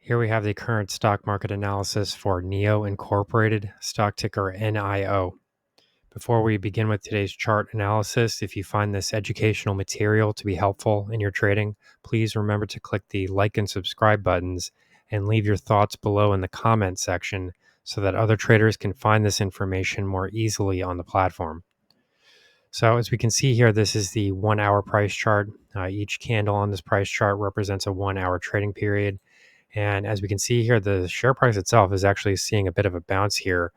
Here we have the current stock market analysis for NIO Incorporated, stock ticker NIO. Before we begin with today's chart analysis, if you find this educational material to be helpful in your trading, please remember to click the like and subscribe buttons and leave your thoughts below in the comment section so that other traders can find this information more easily on the platform. So as we can see here, this is the 1 hour price chart. Each candle on this price chart represents a 1 hour trading period. And as we can see here, the share price itself is actually seeing a bit of a bounce here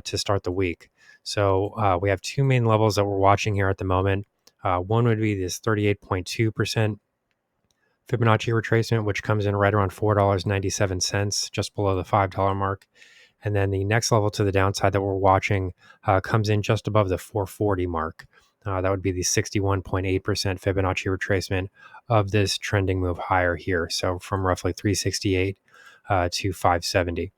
to start the week. So we have two main levels that we're watching here at the moment. One would be this 38.2% Fibonacci retracement, which comes in right around $4.97, just below the $5 mark. And then the next level to the downside that we're watching comes in just above the 440 mark. That would be the 61.8% Fibonacci retracement of this trending move higher here. So from roughly 368 to 570.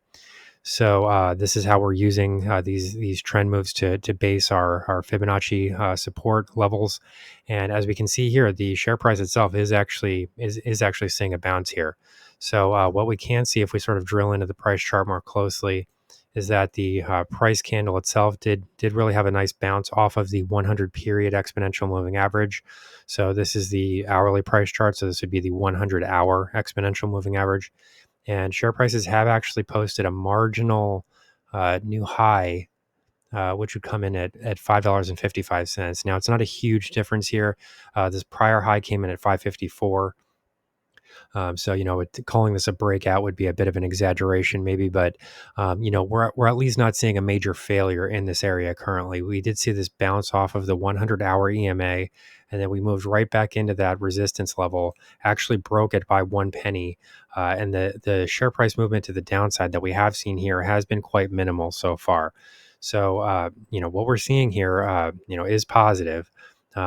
So this is how we're using these trend moves to base our Fibonacci support levels. And as we can see here, the share price itself is actually seeing a bounce here. So what we can see if we sort of drill into the price chart more closely is that the price candle itself did really have a nice bounce off of the 100 period exponential moving average. So this is the hourly price chart. So this would be the 100 hour exponential moving average. And share prices have actually posted a marginal new high, which would come in at $5.55. Now, it's not a huge difference here. This prior high came in at $5.54. So, calling this a breakout would be a bit of an exaggeration maybe, but, we're at least not seeing a major failure in this area currently. We did see this bounce off of the 100-hour EMA, and then we moved right back into that resistance level, actually broke it by 1 penny. And the share price movement to the downside that we have seen here has been quite minimal so far. So, what we're seeing here, is positive.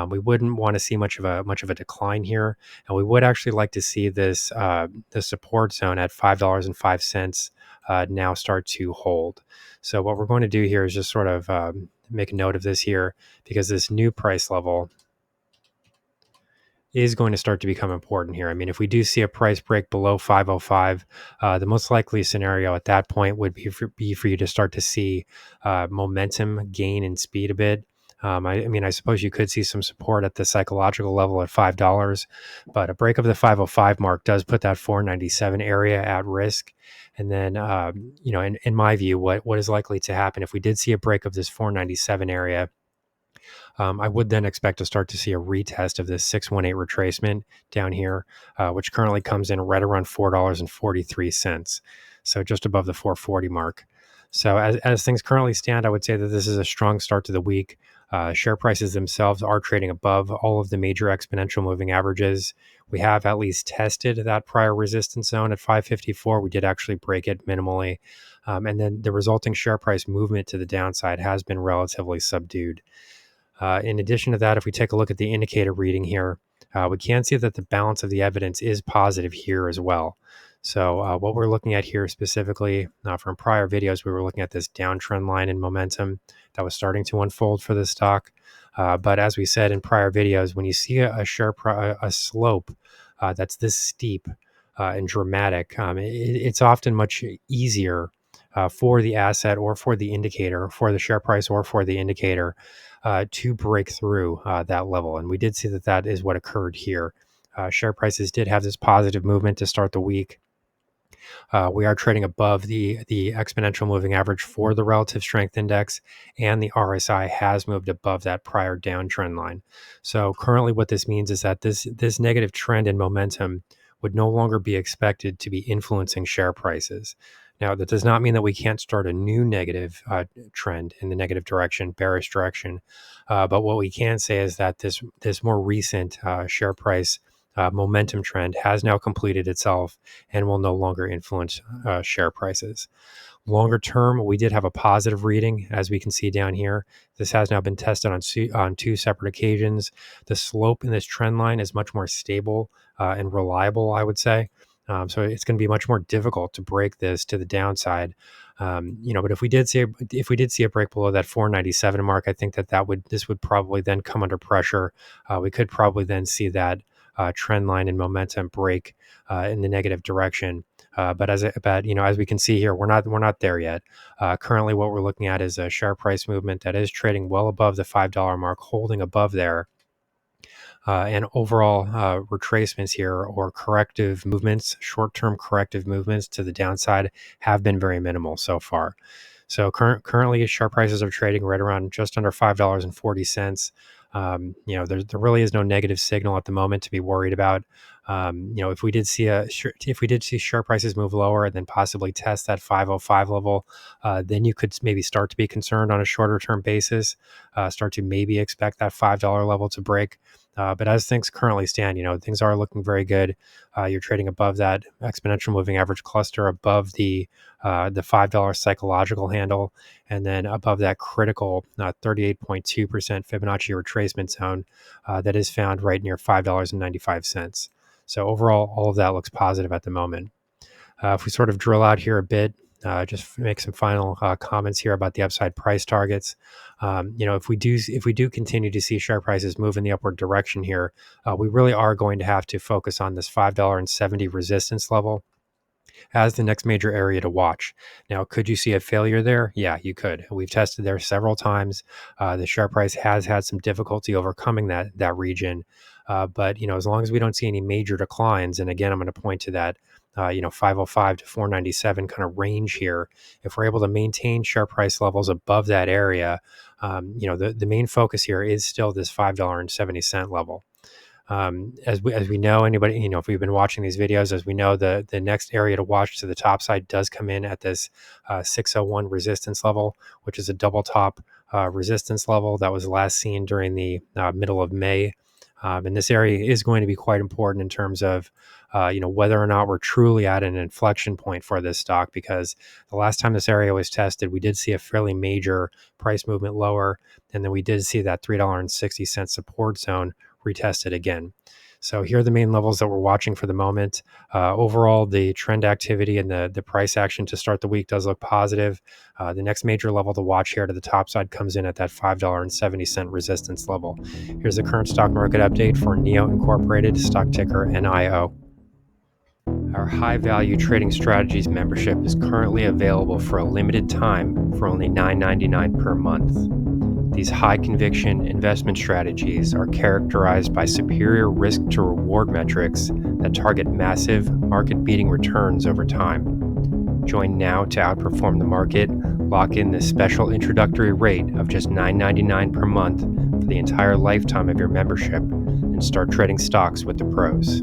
We wouldn't want to see much of a decline here, and we would actually like to see this the support zone at $5.05 now start to hold. So what we're going to do here is just sort of make a note of this here, because this new price level is going to start to become important here. I mean, if we do see a price break below 505, the most likely scenario at that point would be for you to start to see momentum gain in speed a bit. I mean, I suppose you could see some support at the psychological level at $5, but a break of the 505 mark does put that 497 area at risk. And then, in my view, what is likely to happen if we did see a break of this 497 area? I would then expect to start to see a retest of this 618 retracement down here, which currently comes in right around $4.43. So just above the 440 mark. So as things currently stand, I would say that this is a strong start to the week. Share prices themselves are trading above all of the major exponential moving averages. We have at least tested that prior resistance zone at 554. We did actually break it minimally. And then the resulting share price movement to the downside has been relatively subdued. In addition to that, if we take a look at the indicator reading here, we can see that the balance of the evidence is positive here as well. So what we're looking at here specifically from prior videos, we were looking at this downtrend line in momentum that was starting to unfold for the stock. But as we said in prior videos, when you see a slope that's this steep and dramatic, it's often much easier for the asset or for the indicator, for the share price or for the indicator to break through that level. And we did see that is what occurred here. Share prices did have this positive movement to start the week. We are trading above the exponential moving average for the relative strength index, and the RSI has moved above that prior downtrend line. So currently what this means is that this negative trend in momentum would no longer be expected to be influencing share prices. Now, that does not mean that we can't start a new negative trend in the negative direction, bearish direction. But what we can say is that this more recent share price momentum trend has now completed itself and will no longer influence share prices. Longer term, we did have a positive reading, as we can see down here. This has now been tested on two separate occasions. The slope in this trend line is much more stable and reliable, I would say. So it's going to be much more difficult to break this to the downside. But if we did see a break below that 497 mark, I think this would probably then come under pressure. We could probably then see that trend line and momentum break in the negative direction. But as we can see here, we're not there yet. Currently, what we're looking at is a sharp price movement that is trading well above the $5 mark, holding above there. And overall retracements here, or corrective movements, short-term corrective movements to the downside, have been very minimal so far. So currently, sharp prices are trading right around just under $5.40. There really is no negative signal at the moment to be worried about. If we did see sharp prices move lower and then possibly test that 505 level, then you could maybe start to be concerned on a shorter term basis. Start to maybe expect that $5 level to break. But as things currently stand, things are looking very good. You're trading above that exponential moving average cluster, above the $5 psychological handle, and then above that critical 38.2% Fibonacci retracement zone that is found right near $5.95. So overall, all of that looks positive at the moment. If we sort of drill out here a bit, just make some final comments here about the upside price targets. If we do continue to see sharp prices move in the upward direction here, we really are going to have to focus on this $5.70 resistance level as the next major area to watch. Now, could you see a failure there? Yeah, you could. We've tested there several times. The sharp price has had some difficulty overcoming that region. But as long as we don't see any major declines, and again, I'm going to point to that 505 to 497 kind of range here. If we're able to maintain sharp price levels above that area, the main focus here is still this $5.70 level. As we know, anybody, if we've been watching these videos, as we know, the next area to watch to the top side does come in at this 601 resistance level, which is a double top resistance level that was last seen during the middle of May. And this area is going to be quite important in terms of, whether or not we're truly at an inflection point for this stock, because the last time this area was tested, we did see a fairly major price movement lower, and then we did see that $3.60 support zone retested again. So here are the main levels that we're watching for the moment. Overall, the trend activity and the price action to start the week does look positive. The next major level to watch here to the top side comes in at that $5.70 resistance level. Here's the current stock market update for NIO Incorporated, stock ticker NIO. Our high value trading strategies membership is currently available for a limited time for only $9.99 per month. These high conviction investment strategies are characterized by superior risk to reward metrics that target massive market beating returns over time. Join now to outperform the market, lock in this special introductory rate of just $9.99 per month for the entire lifetime of your membership, and start trading stocks with the pros.